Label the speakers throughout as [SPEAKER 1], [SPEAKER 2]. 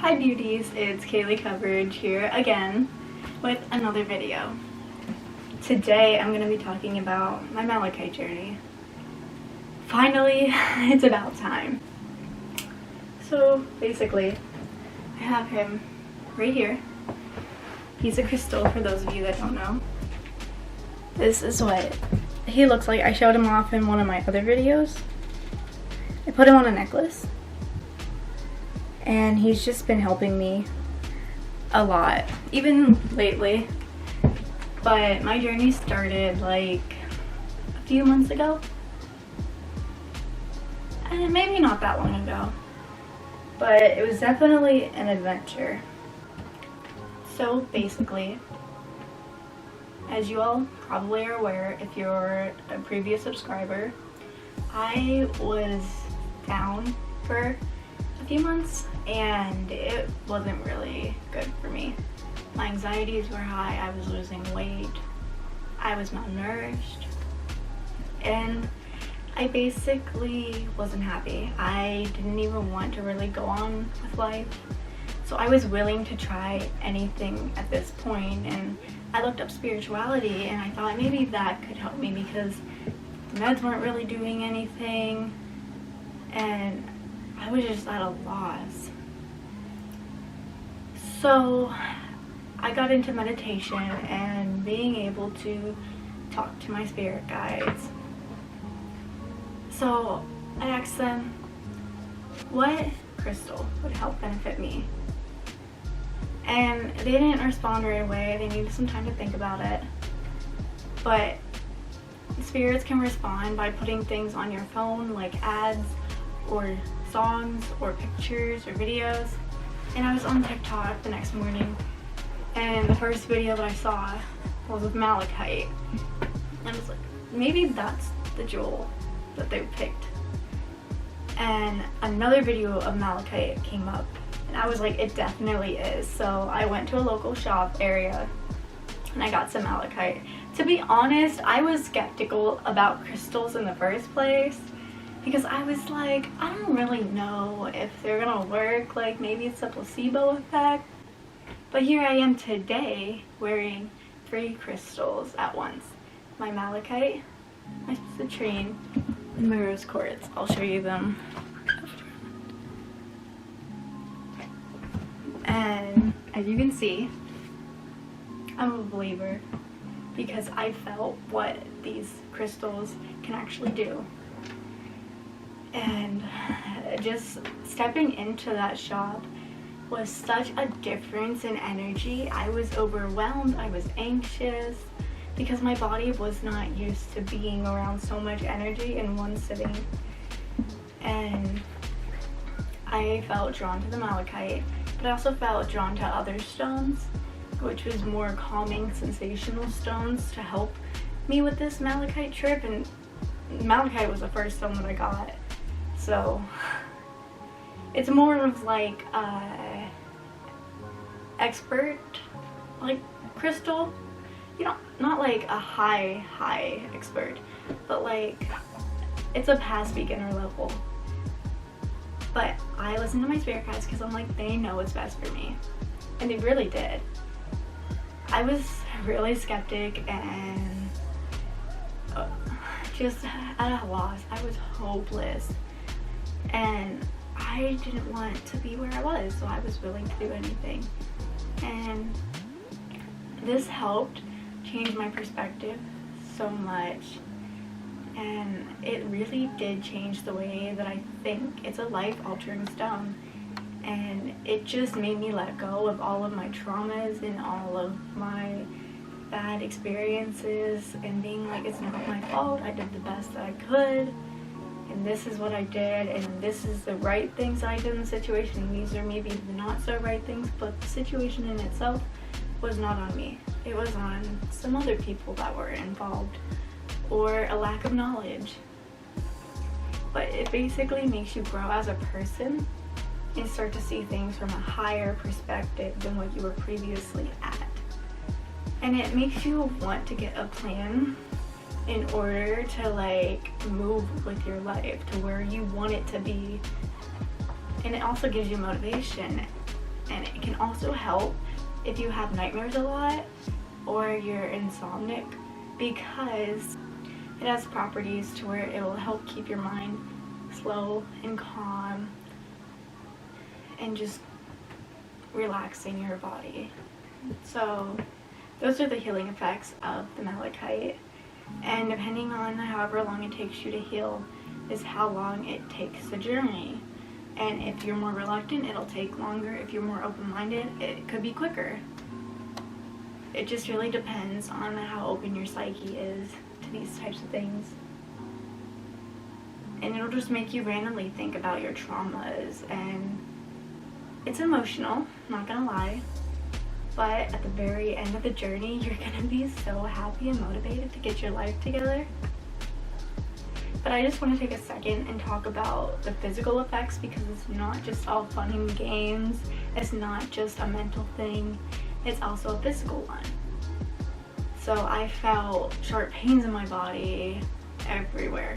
[SPEAKER 1] Hi beauties, it's Kaylee Coverage here again with another video. Today I'm going to be talking about my Malachite journey. Finally, it's about time. So basically, I have him right here. He's a crystal for those of you that don't know. This is what he looks like. I showed him off in one of my other videos. I put him on a necklace. And he's just been helping me a lot, even lately. But my journey started like a few months ago. And maybe not that long ago. But it was definitely an adventure. So basically, as you all probably are aware if you're a previous subscriber, I was down for a few months and it wasn't really good for me. My anxieties were high, I was losing weight, I was malnourished, and I basically wasn't happy. I didn't even want to really go on with life. So I was willing to try anything at this point, and I looked up spirituality and I thought maybe that could help me because the meds weren't really doing anything and I was just at a loss. So I got into meditation and being able to talk to my spirit guides. So I asked them what crystal would help benefit me. And they didn't respond right away. They needed some time to think about it. But spirits can respond by putting things on your phone like ads or songs or pictures or videos. And I was on TikTok the next morning and the first video that I saw was with Malachite. And I was like, maybe that's the jewel that they picked. And another video of Malachite came up and I was like, it definitely is. So I went to a local shop area and I got some Malachite. To be honest, I was skeptical about crystals in the first place because I was like, I don't really know if they're gonna work, like maybe it's a placebo effect. But here I am today wearing 3 crystals at once. My Malachite, my citrine, and my rose quartz. I'll show you them. And as you can see, I'm a believer because I felt what these crystals can actually do. And just stepping into that shop was such a difference in energy. I was overwhelmed, I was anxious because my body was not used to being around so much energy in one sitting. And I felt drawn to the Malachite, but I also felt drawn to other stones, which was more calming, sensational stones to help me with this Malachite trip. And Malachite was the first stone that I got. So it's more of like expert like crystal, you know, not like a high expert, but like it's a past beginner level. But I listen to my spirit guides because I'm like, they know what's best for me, and they really did. I was really skeptic and just at a loss. I was hopeless. And I didn't want to be where I was, so I was willing to do anything. And this helped change my perspective so much. And it really did change the way that I think. It's a life-altering stone. And it just made me let go of all of my traumas and all of my bad experiences and being like, it's not my fault, I did the best that I could. And this is what I did, and this is the right things I did in the situation. These are maybe the not so right things, but the situation in itself was not on me. It was on some other people that were involved, or a lack of knowledge. But it basically makes you grow as a person and start to see things from a higher perspective than what you were previously at. And it makes you want to get a plan in order to like move with your life to where you want it to be. And it also gives you motivation and it can also help if you have nightmares a lot or you're insomniac, because it has properties to where it will help keep your mind slow and calm and just relaxing your body. So those are the healing effects of the malachite, and depending on however long it takes you to heal is how long it takes the journey. And if you're more reluctant, it'll take longer. If you're more open-minded, it could be quicker. It just really depends on how open your psyche is to these types of things. And it'll just make you randomly think about your traumas, and it's emotional, not gonna lie, but at the very end of the journey, you're gonna be so happy and motivated to get your life together. But I just want to take a second and talk about the physical effects, because it's not just all fun and games. It's not just a mental thing. It's also a physical one. So I felt sharp pains in my body everywhere.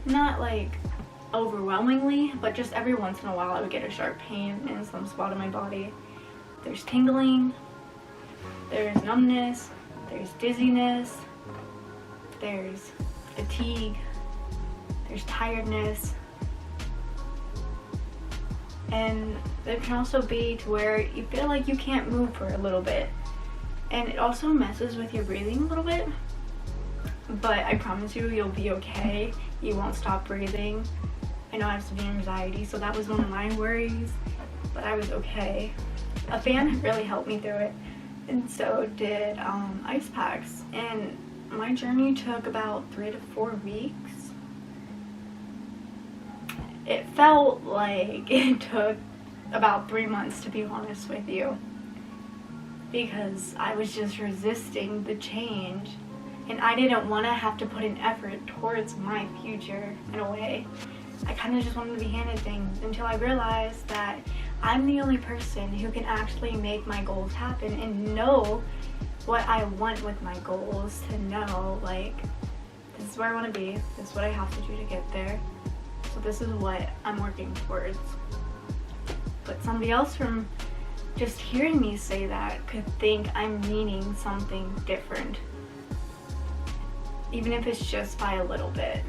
[SPEAKER 1] Not like overwhelmingly, but just every once in a while I would get a sharp pain in some spot of my body. There's tingling, there's numbness, there's dizziness, there's fatigue, there's tiredness, and there can also be to where you feel like you can't move for a little bit, and it also messes with your breathing a little bit, but I promise you, you'll be okay. You won't stop breathing. I know I have severe anxiety, so that was one of my worries, but I was okay. A fan really helped me through it, and so did ice packs, and my journey took about 3 to 4 weeks. It felt like it took about 3 months, to be honest with you, because I was just resisting the change, and I didn't want to have to put an effort towards my future in a way. I kind of just wanted to be handed things until I realized that I'm the only person who can actually make my goals happen and know what I want with my goals, to know, like, this is where I want to be, this is what I have to do to get there. So this is what I'm working towards. But somebody else from just hearing me say that could think I'm meaning something different, even if it's just by a little bit.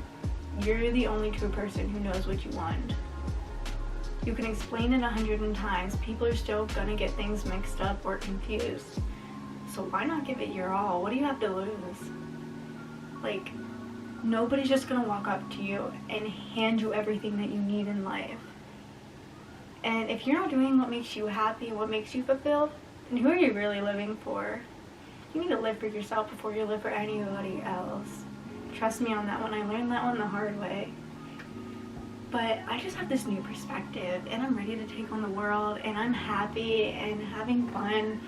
[SPEAKER 1] You're the only true person who knows what you want. You can explain it 100 times, people are still gonna get things mixed up or confused. So why not give it your all? What do you have to lose? Like, nobody's just gonna walk up to you and hand you everything that you need in life. And if you're not doing what makes you happy and what makes you fulfilled, then who are you really living for? You need to live for yourself before you live for anybody else. Trust me on that one. I learned that one the hard way. But I just have this new perspective, and I'm ready to take on the world, and I'm happy and having fun,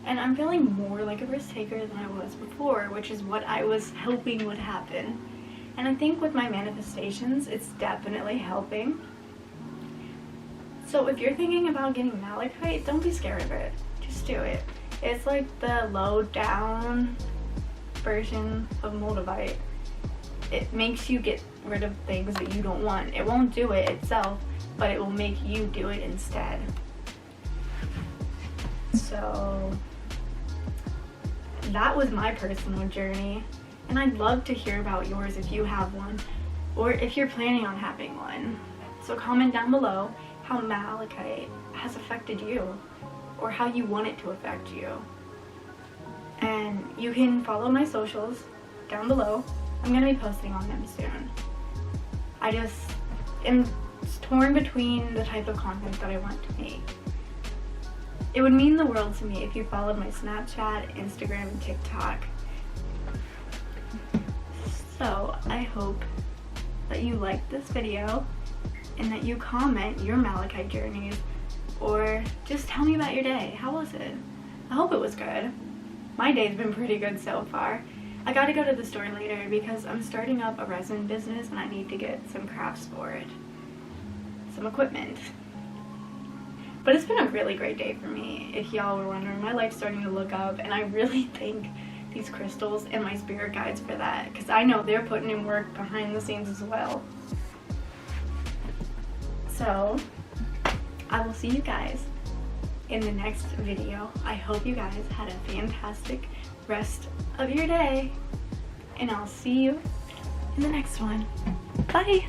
[SPEAKER 1] and I'm feeling more like a risk taker than I was before, which is what I was hoping would happen. And I think with my manifestations, it's definitely helping. So if you're thinking about getting malachite, don't be scared of it. Just do it. It's like the low down version of moldavite. It makes you get rid of things that you don't want. It won't do it itself, but it will make you do it instead. So that was my personal journey, and I'd love to hear about yours if you have one, or if you're planning on having one. So comment down below how malachite has affected you, or how you want it to affect you. And you can follow my socials down below. I'm going to be posting on them soon. I just am torn between the type of content that I want to make. It would mean the world to me if you followed my Snapchat, Instagram, and TikTok. So I hope that you liked this video and that you comment your malachite journeys, or just tell me about your day. How was it? I hope it was good. My day's been pretty good so far. I gotta go to the store later because I'm starting up a resin business and I need to get some crafts for it. Some equipment. But it's been a really great day for me. If y'all were wondering, my life's starting to look up, and I really thank these crystals and my spirit guides for that, because I know they're putting in work behind the scenes as well. So I will see you guys in the next video. I hope you guys had a fantastic rest of your day, and I'll see you in the next one. Bye!